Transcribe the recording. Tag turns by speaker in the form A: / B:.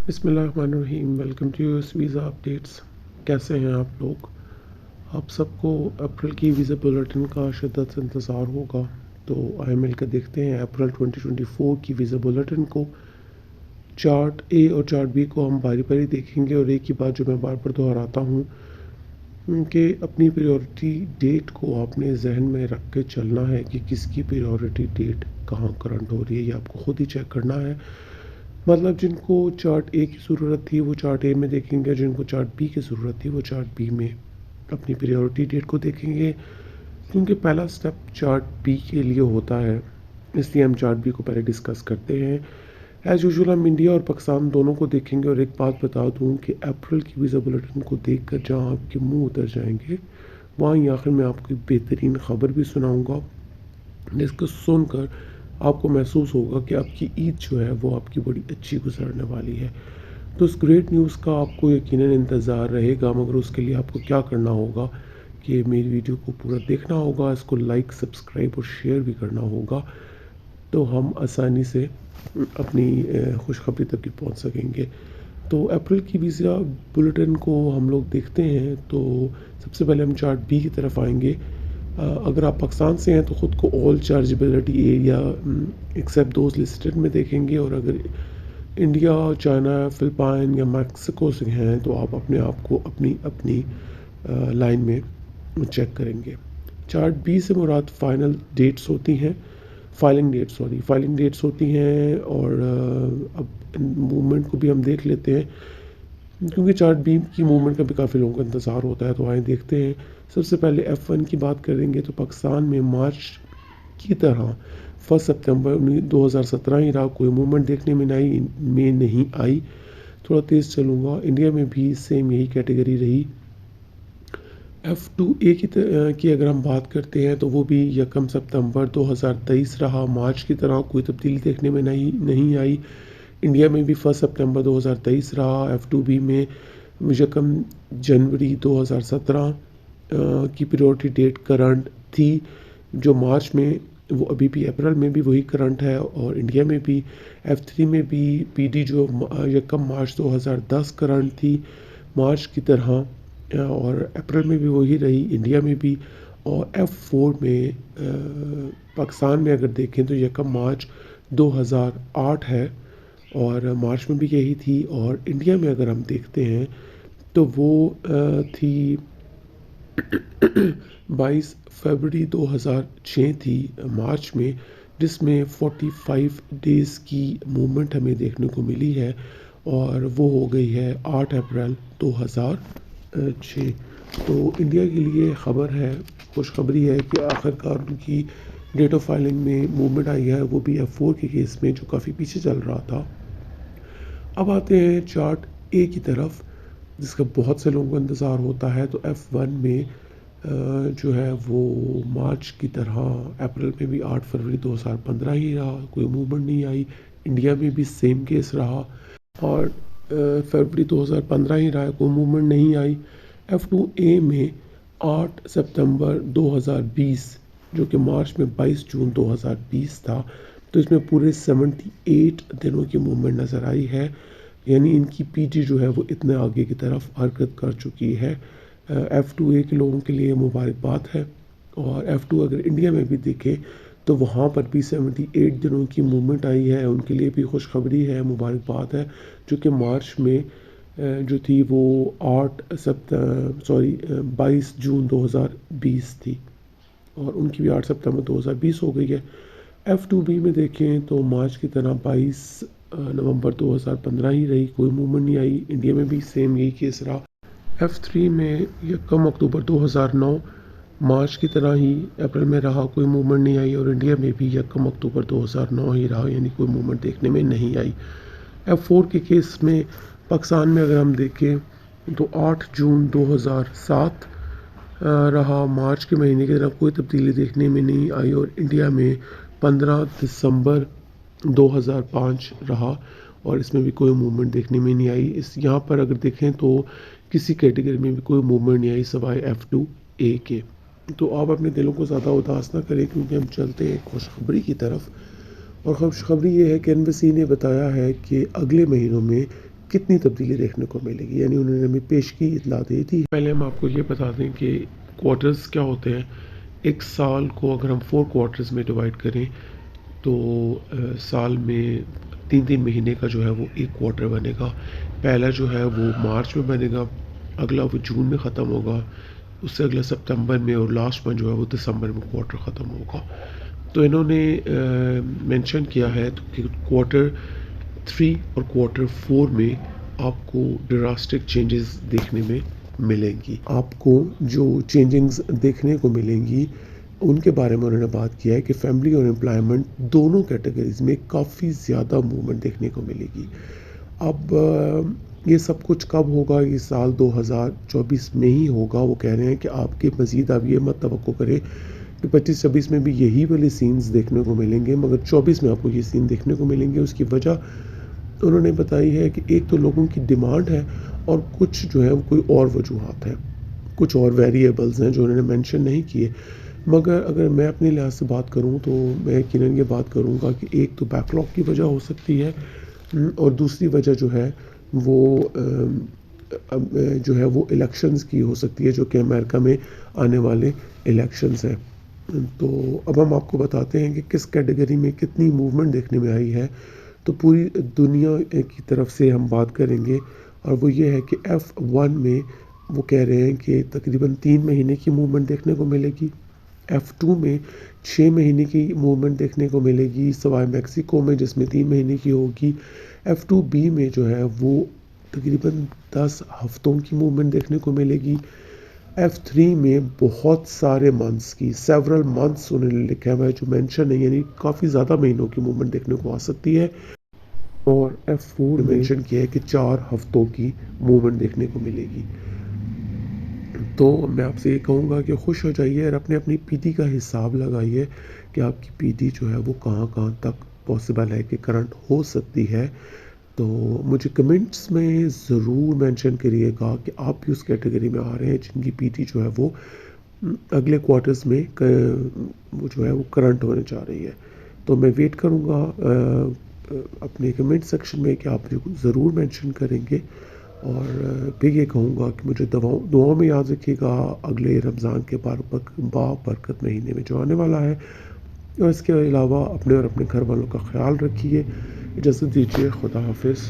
A: بسم اللہ الرحمن الرحیم، ویلکم ٹو یو ایس ویزا اپڈیٹس۔ کیسے ہیں آپ لوگ؟ آپ سب کو اپریل کی ویزا بلیٹن کا شدت سے انتظار ہوگا، تو آئے مل کر دیکھتے ہیں اپریل 2024 کی ویزا بلیٹن کو۔ چارٹ اے اور چارٹ بی کو ہم باری باری دیکھیں گے، اور ایک ہی بات جو میں بار بار دہراتا ہوں کہ اپنی پریورٹی ڈیٹ کو آپ نے ذہن میں رکھ کے چلنا ہے کہ کس کی پریورٹی ڈیٹ کہاں کرنٹ ہو رہی ہے، یہ آپ کو خود ہی چیک کرنا ہے۔ مطلب جن کو چارٹ اے کی ضرورت تھی وہ چارٹ اے میں دیکھیں گے، جن کو چارٹ بی کی ضرورت تھی وہ چارٹ بی میں اپنی پریورٹی ڈیٹ کو دیکھیں گے، کیونکہ پہلا سٹیپ چارٹ بی کے لیے ہوتا ہے، اس لیے ہم چارٹ بی کو پہلے ڈسکس کرتے ہیں۔ ایز یوزول ہم انڈیا اور پاکستان دونوں کو دیکھیں گے، اور ایک بات بتا دوں کہ اپریل کی ویزا بلیٹن کو دیکھ کر جہاں آپ کے منہ اتر جائیں گے، وہاں ہی آخر میں آپ کو ایک بہترین خبر بھی سناؤں گا، جس کو سن کر آپ کو محسوس ہوگا کہ آپ کی عید جو ہے وہ آپ کی بڑی اچھی گزرنے والی ہے۔ تو اس گریٹ نیوز کا آپ کو یقیناً انتظار رہے گا، مگر اس کے لیے آپ کو کیا کرنا ہوگا کہ میری ویڈیو کو پورا دیکھنا ہوگا، اس کو لائک، سبسکرائب اور شیئر بھی کرنا ہوگا، تو ہم آسانی سے اپنی خوشخبری تک پہنچ سکیں گے۔ تو اپریل کی ویزا بلیٹن کو ہم لوگ دیکھتے ہیں، تو سب سے پہلے ہم چارٹ بی کی طرف آئیں گے۔ اگر آپ پاکستان سے ہیں تو خود کو آل چارجبلٹی ایریا ایکسیپٹ دوز لسٹڈ میں دیکھیں گے، اور اگر انڈیا، چائنا، فلپائن یا میکسیکو سے ہیں تو آپ اپنے آپ کو اپنی لائن میں چیک کریں گے۔ چارٹ بی سے مراد فائنل ڈیٹس ہوتی ہیں، فائلنگ ڈیٹس ہوتی ہیں، اور اب موومنٹ کو بھی ہم دیکھ لیتے ہیں، کیونکہ چارٹ بی کی موومنٹ کا بھی کافی لوگوں کا انتظار ہوتا ہے، تو آئیں دیکھتے ہیں۔ سب سے پہلے F1 کی بات کریں گے تو پاکستان میں مارچ کی طرح 1 سپتمبر 2017 ہی رہا، کوئی موومنٹ دیکھنے میں نہیں آئی۔ تھوڑا تیز چلوں گا، انڈیا میں بھی سیم یہی کیٹیگری رہی۔ F2A کی اگر ہم بات کرتے ہیں تو وہ بھی 1 سپتمبر 2023 رہا، مارچ کی طرح کوئی تبدیلی دیکھنے میں نہیں آئی۔ انڈیا میں بھی 1 سپتمبر 2023 رہا، F2B میں 1 جنوری 2017 کی پریورٹی ڈیٹ کرنٹ تھی، جو مارچ میں وہ ابھی بھی اپریل میں بھی وہی کرنٹ ہے، اور انڈیا میں بھی F3 میں بھی PD جو 1 مارچ 2010 کرنٹ تھی مارچ کی طرح، اور اپریل میں بھی وہی رہی انڈیا میں بھی۔ اور F4 میں پاکستان میں اگر دیکھیں تو 1 مارچ 2008 ہے، اور مارچ میں بھی یہی تھی، اور انڈیا میں اگر ہم دیکھتے ہیں تو وہ تھی 22 فروری 2006 تھی مارچ میں، جس میں 45 ڈیز کی موومنٹ ہمیں دیکھنے کو ملی ہے، اور وہ ہو گئی ہے 8 اپریل 2006۔ تو انڈیا کے لیے خبر ہے، خوشخبری ہے کہ آخرکار ان کی ڈیٹ آف فائلنگ میں موومنٹ آئی ہے، وہ بھی F4 کے کیس میں جو کافی پیچھے چل رہا تھا۔ اب آتے ہیں چارٹ اے کی طرف، جس کا بہت سے لوگوں کو انتظار ہوتا ہے۔ تو F1 میں جو ہے وہ مارچ کی طرح اپریل میں بھی 8 فروری 2015 ہی رہا، کوئی موومنٹ نہیں آئی۔ انڈیا میں بھی سیم کیس رہا، اور فروری 2015 ہی رہا، کوئی موومنٹ نہیں آئی۔ F2A میں 8 سپتمبر 2020، جو کہ مارچ میں 22 جون 2020 تھا، تو اس میں پورے 78 دنوں کی موومنٹ نظر آئی ہے، یعنی ان کی PD جو ہے وہ اتنے آگے کی طرف حرکت کر چکی ہے۔ F2A کے لوگوں کے لیے مبارکباد ہے، اور F2 اگر انڈیا میں بھی دیکھیں تو وہاں پر بھی 78 دنوں کی موومنٹ آئی ہے، ان کے لیے بھی خوشخبری ہے، مبارکباد ہے، جو کہ مارچ میں جو تھی وہ 22 جون 2020 تھی، اور ان کی بھی 8 سپتمبر 2020 ہو گئی ہے۔ F2B میں دیکھیں تو مارچ کی طرح 22 نومبر 2015 ہی رہی، کوئی موومنٹ نہیں آئی۔ انڈیا میں بھی سیم یہی کیس رہا۔ F3 میں 1 اکتوبر 2009 مارچ کی طرح ہی اپریل میں رہا، کوئی موومنٹ نہیں آئی، اور انڈیا میں بھی 1 اکتوبر 2009 ہی رہا، یعنی کوئی موومنٹ دیکھنے میں نہیں آئی۔ F4 کے کیس میں پاکستان میں اگر ہم دیکھیں تو 8 جون 2007 رہا، مارچ کے مہینے کی طرف کوئی تبدیلی دیکھنے میں نہیں آئی، اور انڈیا میں 15 دسمبر 2005 رہا، اور اس میں بھی کوئی موومنٹ دیکھنے میں نہیں آئی۔ یہاں پر اگر دیکھیں تو کسی کیٹیگری میں بھی کوئی موومنٹ نہیں آئی سوائے F2A کے۔ تو آپ اپنے دلوں کو زیادہ اداس نہ کریں، کیونکہ ہم چلتے ہیں خوشخبری کی طرف، اور خوشخبری یہ ہے کہ NBC نے بتایا ہے کہ اگلے مہینوں میں کتنی تبدیلی دیکھنے کو ملے گی، یعنی انہوں نے ہمیں پیشگی اطلاع دی تھی۔ پہلے ہم آپ کو یہ بتا دیں کہ کوارٹرز کیا ہوتے ہیں۔ ایک سال کو اگر ہم 4 کوارٹرز میں ڈیوائڈ کریں تو سال میں 3 مہینے کا جو ہے وہ ایک کوارٹر بنے گا۔ پہلا جو ہے وہ مارچ میں بنے گا، اگلا وہ جون میں ختم ہوگا، اس سے اگلا سپتمبر میں، اور لاسٹ میں جو ہے وہ دسمبر میں کوارٹر ختم ہوگا۔ تو انہوں نے مینشن کیا ہے کہ کوارٹر 3 اور کوارٹر 4 میں آپ کو ڈراسٹک چینجز دیکھنے میں ملیں گی۔ آپ کو جو چینجنگز دیکھنے کو ملیں گی ان کے بارے میں انہوں نے بات کیا ہے کہ فیملی اور امپلائمنٹ دونوں کیٹیگریز میں کافی زیادہ موومنٹ دیکھنے کو ملے گی۔ اب یہ سب کچھ کب ہوگا؟ یہ سال 2024 میں ہی ہوگا۔ وہ کہہ رہے ہیں کہ آپ کے مزید آپ یہ مت توقع کریں کہ 25-26 میں بھی یہی والی سینز دیکھنے کو ملیں گے، مگر 24 میں آپ کو یہ سین دیکھنے کو ملیں گے۔ اس کی وجہ انہوں نے بتائی ہے کہ ایک تو لوگوں کی ڈیمانڈ ہے، اور کچھ جو ہے وہ کوئی اور وجوہات ہیں، کچھ اور ویریبلز ہیں جو انہوں نے مینشن نہیں کیے۔ مگر اگر میں اپنے لحاظ سے بات کروں تو میں یقیناً یہ بات کروں گا کہ ایک تو بیک لاگ کی وجہ ہو سکتی ہے، اور دوسری وجہ جو ہے وہ الیکشنز کی ہو سکتی ہے، جو کہ امریکہ میں آنے والے الیکشنز ہیں۔ تو اب ہم آپ کو بتاتے ہیں کہ کس کیٹیگری میں کتنی موومنٹ دیکھنے میں آئی ہے۔ تو پوری دنیا کی طرف سے ہم بات کریں گے، اور وہ یہ ہے کہ F1 میں وہ کہہ رہے ہیں کہ تقریباً 3 مہینے کی موومنٹ دیکھنے کو ملے گی۔ F2 میں 6 مہینے کی موومنٹ دیکھنے کو ملے گی سوائے میکسیکو میں، جس میں 3 مہینے کی ہوگی۔ F2B میں جو ہے وہ تقریباً 10 ہفتوں کی موومنٹ دیکھنے کو ملے گی۔ F3 میں بہت سارے منتھس کی، سیورل منتھس انہوں نے لکھا ہوا ہے جو مینشن ہے، یعنی کافی زیادہ مہینوں کی موومنٹ دیکھنے کو آ سکتی ہے۔ اور F4 میں مینشن کیا ہے کہ 4 ہفتوں کی موومنٹ دیکھنے کو ملے گی۔ تو میں آپ سے یہ کہوں گا کہ خوش ہو جائیے اور اپنے اپنی پی ٹی کا حساب لگائیے کہ آپ کی پی ٹی جو ہے وہ کہاں کہاں تک پاسبل ہے کہ کرنٹ ہو سکتی ہے۔ تو مجھے کمنٹس میں ضرور مینشن کریے گا کہ آپ بھی اس کیٹیگری میں آ رہے ہیں جن کی پی ٹی جو ہے وہ اگلے کوارٹرز میں وہ جو ہے وہ کرنٹ ہونے جا رہی ہے۔ تو میں ویٹ کروں گا اپنے کمنٹ سیکشن میں کہ آپ ضرور مینشن کریں گے، اور پھر یہ کہوں گا کہ مجھے دعاؤں میں یاد رکھیے گا اگلے رمضان کے بابرکت مہینے میں جو آنے والا ہے، اور اس کے علاوہ اپنے اور اپنے گھر والوں کا خیال رکھیے۔ اجازت دیجیے، خدا حافظ۔